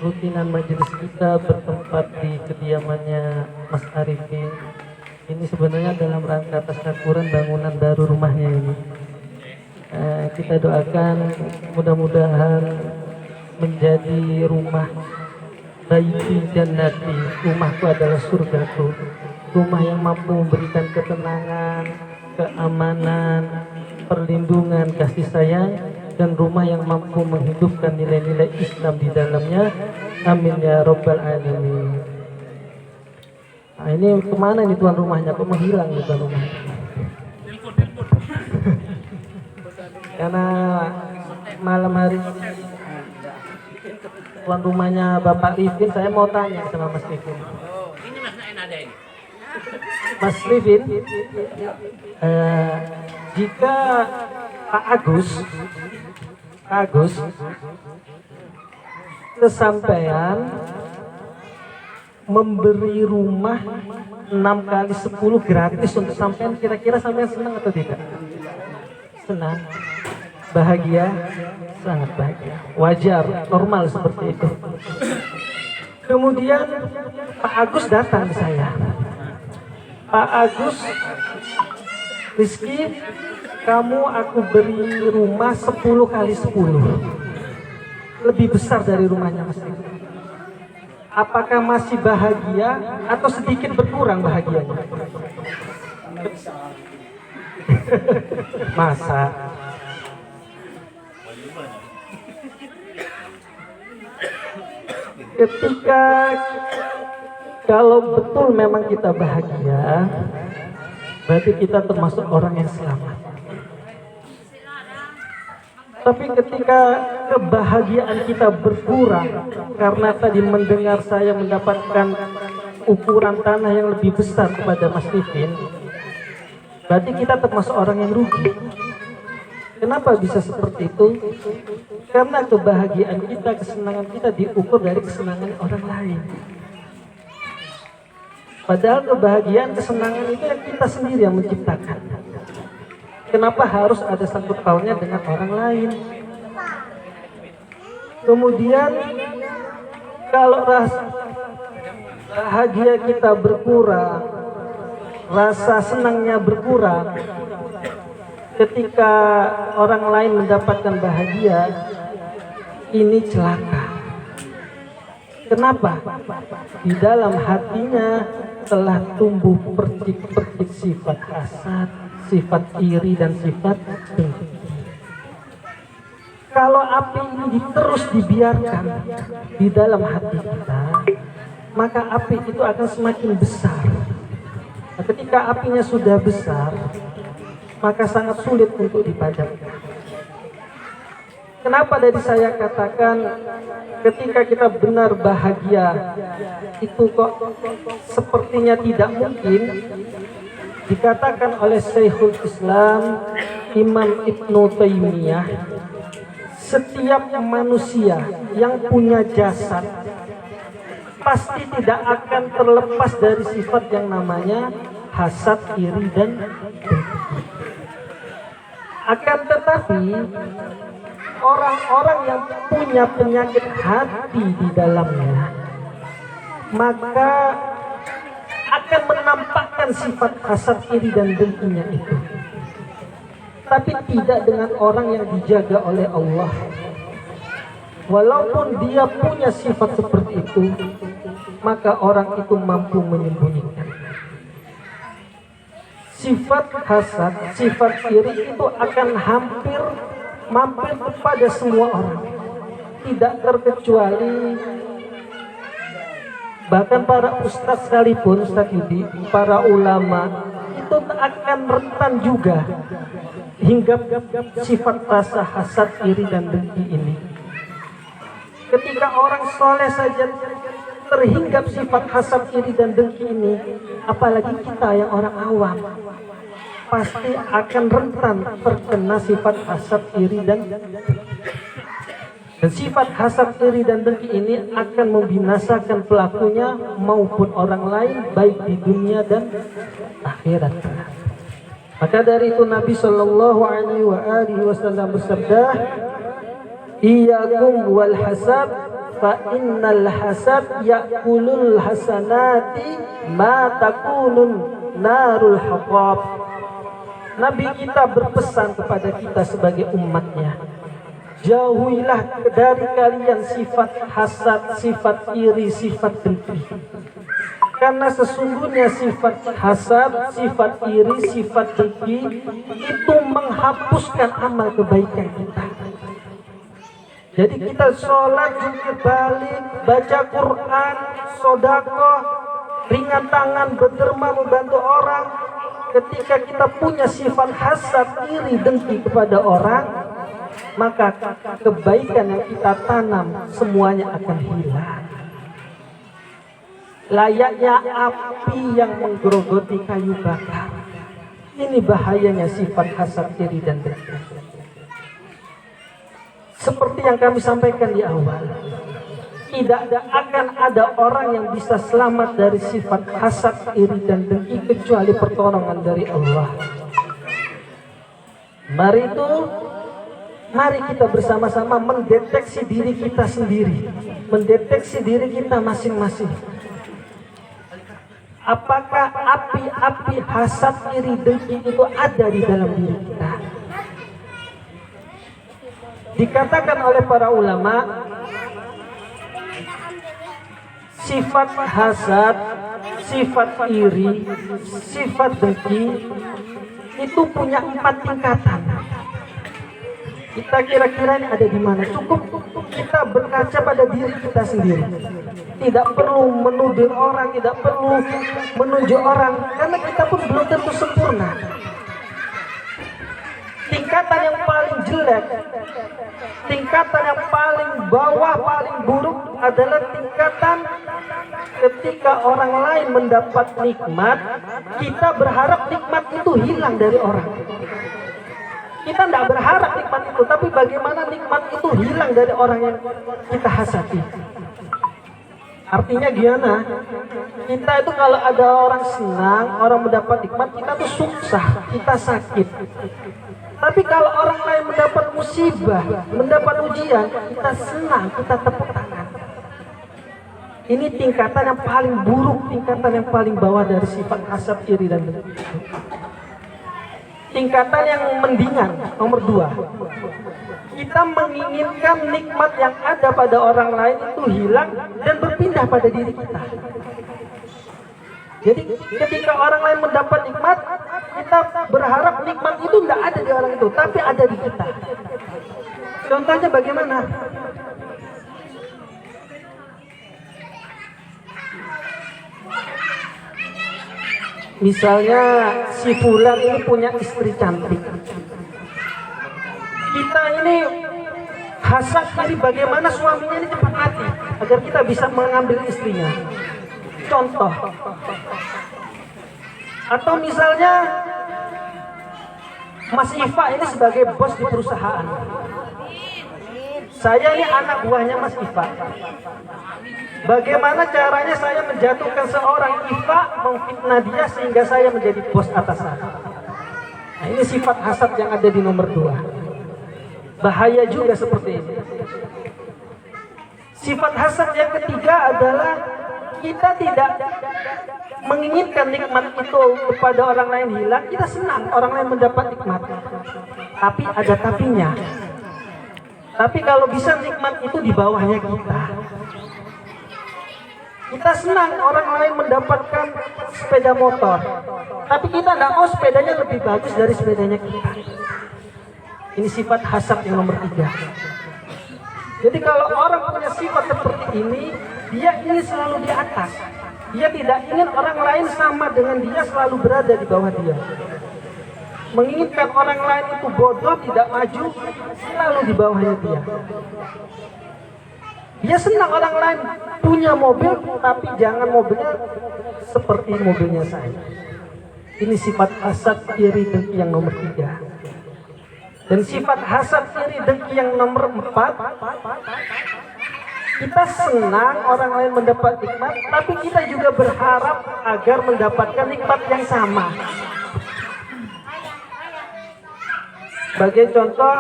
rutinan majelis kita bertempat di kediamannya Mas Arifin. Ini sebenarnya dalam rangka tasyakuran bangunan baru rumahnya ini. Kita doakan mudah-mudahan menjadi rumah baiti jannati, rumahku adalah surgaku, rumah yang mampu memberikan ketenangan, keamanan, perlindungan, kasih sayang, dan rumah yang mampu menghidupkan nilai-nilai Islam di dalamnya. Amin ya Rabbal Alamin. Nah, ini kemana nih tuan rumahnya? Kok menghilang nih tuan rumahnya? Karena malam hari ini tuan rumahnya Bapak Rifin, saya mau tanya sama Mas Rifin. Ini Mas Naen ada ini. Mas Rifin, jika Pak Agus kesampaian memberi rumah 6 kali 10 gratis untuk sampean, kira-kira sampean senang atau tidak? Senang, bahagia, sangat bahagia, wajar, normal seperti itu. Kemudian Pak Agus datang ke saya. Pak Agus, Rizky, kamu aku beri rumah 10 kali 10, lebih besar dari rumahnya Mas Rizky. Apakah masih bahagia atau sedikit berkurang bahagianya? Masa? Ketika kalau betul memang kita bahagia, berarti kita termasuk orang yang selamat. Tapi ketika kebahagiaan kita berkurang karena tadi mendengar saya mendapatkan ukuran tanah yang lebih besar kepada Mas Rifin, berarti kita termasuk orang yang rugi. Kenapa bisa seperti itu? Karena kebahagiaan kita, kesenangan kita diukur dari kesenangan orang lain. Padahal kebahagiaan, kesenangan itu yang kita sendiri yang menciptakan. Kenapa harus ada sangkut pautnya dengan orang lain? Kemudian kalau rasa bahagia kita berkurang, rasa senangnya berkurang, ketika orang lain mendapatkan bahagia, ini celaka. Kenapa? Di dalam hatinya telah tumbuh percik-percik sifat hasad, sifat iri, dan sifat dengki. Kalau api ini terus dibiarkan di dalam hati kita, maka api itu akan semakin besar. Nah, ketika apinya sudah besar, maka sangat sulit untuk dipadamkan. Kenapa dari saya katakan ketika kita benar bahagia itu kok sepertinya tidak mungkin? Dikatakan oleh Syekhul Islam Imam Ibnu Taimiyah, setiap manusia yang punya jasad pasti tidak akan terlepas dari sifat yang namanya hasad, iri, dan dengki. Akan tetapi orang-orang yang punya penyakit hati di dalamnya, maka akan menampakkan sifat hasad, iri, dan dengkinya itu. Tapi tidak dengan orang yang dijaga oleh Allah. Walaupun dia punya sifat seperti itu, maka orang itu mampu menyembunyikan. Sifat hasad, sifat iri itu akan hampir mampir kepada semua orang, tidak terkecuali bahkan para ustadz sekalipun, Ustadz Yudi, para ulama itu akan rentan juga hingga sifat rasa hasad, iri, dan dengki ini. Ketika orang soleh saja terhinggap sifat hasad, iri, dan dengki ini, apalagi kita yang orang awam, pasti akan rentan terkena sifat hasad, iri, dan dengki. Dan sifat hasad, iri, dan dengki ini akan membinasakan pelakunya maupun orang lain, baik di dunia dan akhirat. Maka dari itu Nabi Shallallahu Alaihi Wasallam bersabda, "Iyyakum wal hasad, fa innal hasad ya'kulul hasanati ma takunun narul haqab. Nabi kita berpesan kepada kita sebagai umatnya, jauhilah dari kalian sifat hasad, sifat iri, sifat dengki. Karena sesungguhnya sifat hasad, sifat iri, sifat dengki itu menghapuskan amal kebaikan kita. Jadi kita sholat, jungkir balik, baca Quran, sodakoh, ringan tangan, berderma, membantu orang. Ketika kita punya sifat hasad, iri, dengki kepada orang, maka kebaikan yang kita tanam semuanya akan hilang. Layaknya api yang menggerogoti kayu bakar. Ini bahayanya sifat hasad, iri, dan dengki. Seperti yang kami sampaikan di awal, tidak akan ada orang yang bisa selamat dari sifat hasad, iri, dan dengki kecuali pertolongan dari Allah. Mari kita bersama-sama mendeteksi diri kita sendiri, mendeteksi diri kita masing-masing. Apakah api-api hasad, iri, dengki itu ada di dalam diri kita? Dikatakan oleh para ulama, sifat hasad, sifat iri, sifat dengki itu punya 4 tingkatan. Kita kira-kira ini ada di mana? Cukup kita berkaca pada diri kita sendiri. Tidak perlu menuduh orang, tidak perlu menunjuk orang, karena kita pun belum tentu sempurna. Tingkatan yang paling jelek, tingkatan yang paling bawah, paling buruk adalah tingkatan ketika orang lain mendapat nikmat, kita berharap nikmat itu hilang dari orang. Kita tidak berharap nikmat itu, tapi bagaimana nikmat itu hilang dari orang yang kita hasati. Artinya gimana? Kita itu kalau ada orang senang, orang mendapat nikmat, kita tuh susah, kita sakit. Tapi kalau orang lain mendapat musibah, mendapat ujian, kita senang, kita tepuk tangan. Ini tingkatan yang paling buruk, tingkatan yang paling bawah dari sifat hasad, iri, dan dengki. Tingkatan yang mendingan, nomor 2. Kita menginginkan nikmat yang ada pada orang lain itu hilang dan berpindah pada diri kita. Jadi ketika orang lain mendapat nikmat, kita berharap nikmat itu tidak ada di orang itu, tapi ada di kita. Contohnya bagaimana? Misalnya si fulan ini punya istri cantik. Kita ini hasad, jadi bagaimana suaminya ini cepat mati agar kita bisa mengambil istrinya. Contoh. Atau misalnya Mas Iva ini sebagai bos di perusahaan. Saya ini anak buahnya Mas Iva. Bagaimana caranya saya menjatuhkan seorang Iva, memfitnah dia sehingga saya menjadi bos atasan. Nah, ini sifat hasad yang ada di nomor 2. Bahaya juga seperti ini. Sifat hasad yang ketiga adalah kita tidak menginginkan nikmat itu kepada orang lain hilang. Kita senang orang lain mendapat nikmat, tapi ada tapinya. Tapi kalau bisa nikmat itu di bawahnya kita. Kita senang orang lain mendapatkan sepeda motor, tapi kita tidak mau sepedanya lebih bagus dari sepedanya kita. Ini sifat hasad yang nomor 3. Jadi kalau orang punya sifat seperti ini, dia ingin selalu di atas. Dia tidak ingin orang lain sama dengan dia, selalu berada di bawah dia. Menginginkan orang lain itu bodoh, tidak maju, selalu di bawahnya dia. Dia senang orang lain punya mobil, tapi jangan mobilnya seperti mobilnya saya. Ini sifat hasad, iri, dengki yang nomor 3. Dan sifat hasad, iri, dengki yang nomor 4, kita senang orang lain mendapat nikmat, tapi kita juga berharap agar mendapatkan nikmat yang sama. Sebagai contoh,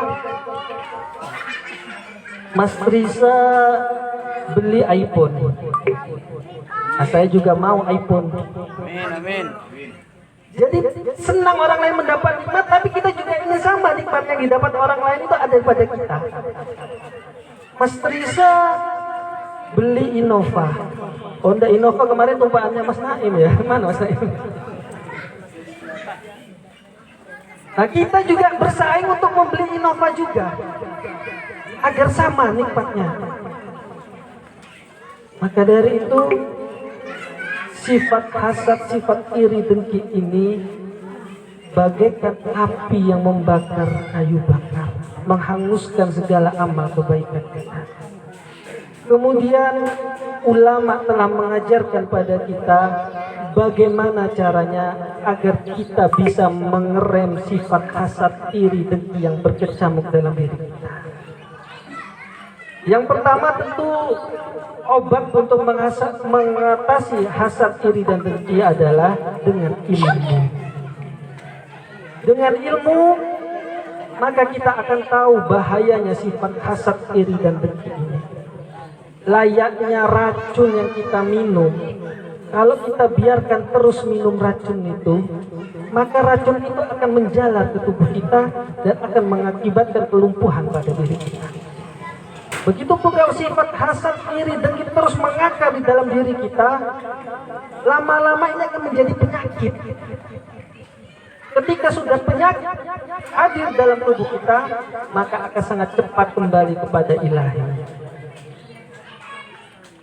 Mas Risa beli iPhone. Nah, saya juga mau iPhone. Amin, amin. Jadi senang orang lain mendapat nikmat, tapi kita juga ingin sama nikmat yang didapat orang lain itu ada pada kita. Mas Trisa beli Innova. Honda Innova kemarin tumpahannya Mas Naim ya. Mana Mas Naim? Nah, kita juga bersaing untuk membeli Innova juga agar sama nikmatnya. Maka dari itu sifat hasad, sifat iri dengki ini bagaikan api yang membakar kayu bakar, menghanguskan segala amal kebaikan kita. Kemudian ulama telah mengajarkan pada kita bagaimana caranya agar kita bisa mengerem sifat hasad, iri, dengki yang berkecamuk dalam diri kita. Yang pertama tentu obat untuk mengatasi hasad, iri, dan dengki adalah dengan ilmu. Dengan ilmu, maka kita akan tahu bahayanya sifat hasad, iri, dan dengki ini. Layaknya racun yang kita minum, kalau kita biarkan terus minum racun itu, maka racun itu akan menjalar ke tubuh kita dan akan mengakibatkan kelumpuhan pada diri kita. Begitupun kalau sifat hasad, iri, dengki terus mengakar di dalam diri kita, lama-lama ini akan menjadi penyakit. Ketika sudah penyakit hadir dalam tubuh kita, maka akan sangat cepat kembali kepada ilahi.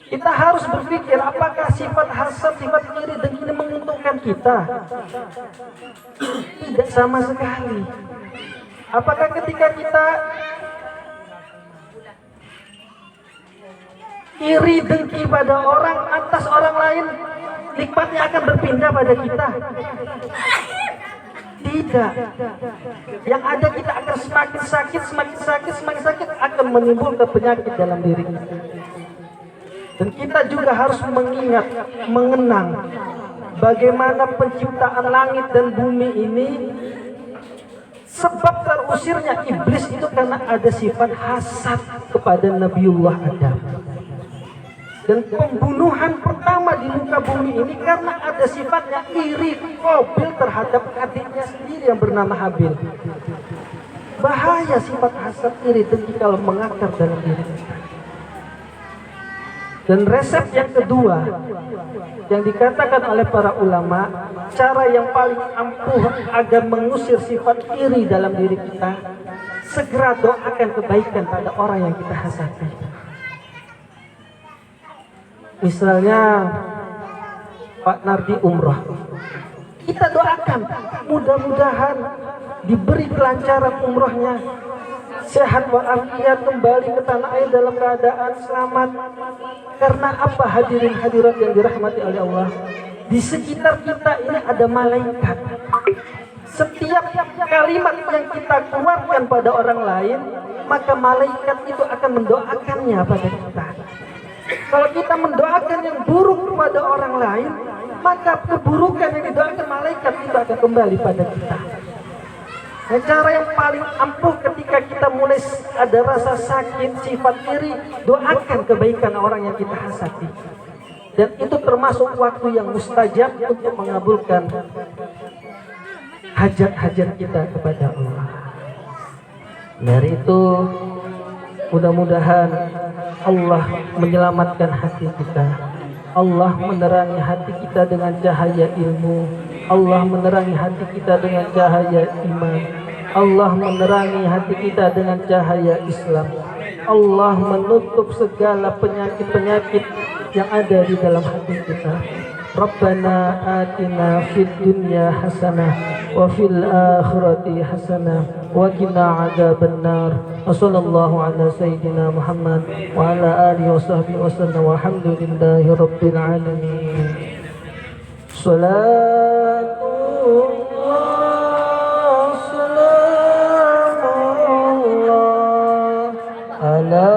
Kita harus berpikir apakah sifat hasad, sifat iri, dengki ini menguntungkan kita? Tidak sama sekali. Apakah ketika kita iri dengki pada orang atas orang lain, nikmatnya akan berpindah pada kita? Tidak. Yang ada kita akan semakin sakit akan menimbulkan penyakit dalam diri kita. Dan kita juga harus mengingat, mengenang bagaimana penciptaan langit dan bumi ini. Sebab terusirnya iblis itu karena ada sifat hasad kepada Nabiullah Adam. Dan pembunuhan pertama di muka bumi ini karena ada sifatnya iri Qabil terhadap adiknya sendiri yang bernama Habil. Bahaya sifat hasad, iri, dengki kalau mengakar dalam diri kita. Dan resep yang kedua yang dikatakan oleh para ulama, cara yang paling ampuh agar mengusir sifat iri dalam diri kita, segera doakan kebaikan pada orang yang kita hasadi. Misalnya Pak Nardi umroh, kita doakan mudah-mudahan diberi kelancaran umrohnya, sehat walafiat, kembali ke tanah air dalam keadaan selamat. Karena apa hadirin hadirat yang dirahmati oleh Allah, di sekitar kita ini ada malaikat. Setiap kalimat yang kita keluarkan pada orang lain, maka malaikat itu akan mendoakannya pada kita. Kalau kita mendoakan yang buruk kepada orang lain, maka keburukan yang didoakan malaikat itu akan kembali pada kita. Nah, cara yang paling ampuh ketika kita mulai ada rasa sakit, sifat iri, doakan kebaikan orang yang kita hasadi. Dan itu termasuk waktu yang mustajab untuk mengabulkan hajat-hajat kita kepada Allah. Dari itu mudah-mudahan Allah menyelamatkan hati kita. Allah menerangi hati kita dengan cahaya ilmu. Allah menerangi hati kita dengan cahaya iman. Allah menerangi hati kita dengan cahaya Islam. Allah menutup segala penyakit-penyakit yang ada di dalam hati kita. Rabbana atina fid dunya hasanah wa fil akhirati hasanah wa qina adzabannar. Wassallallahu ala sayyidina Muhammad wa ala alihi wa sahbihi wasallam walhamdulillahi rabbil alamin. Salatullah, salamullah ala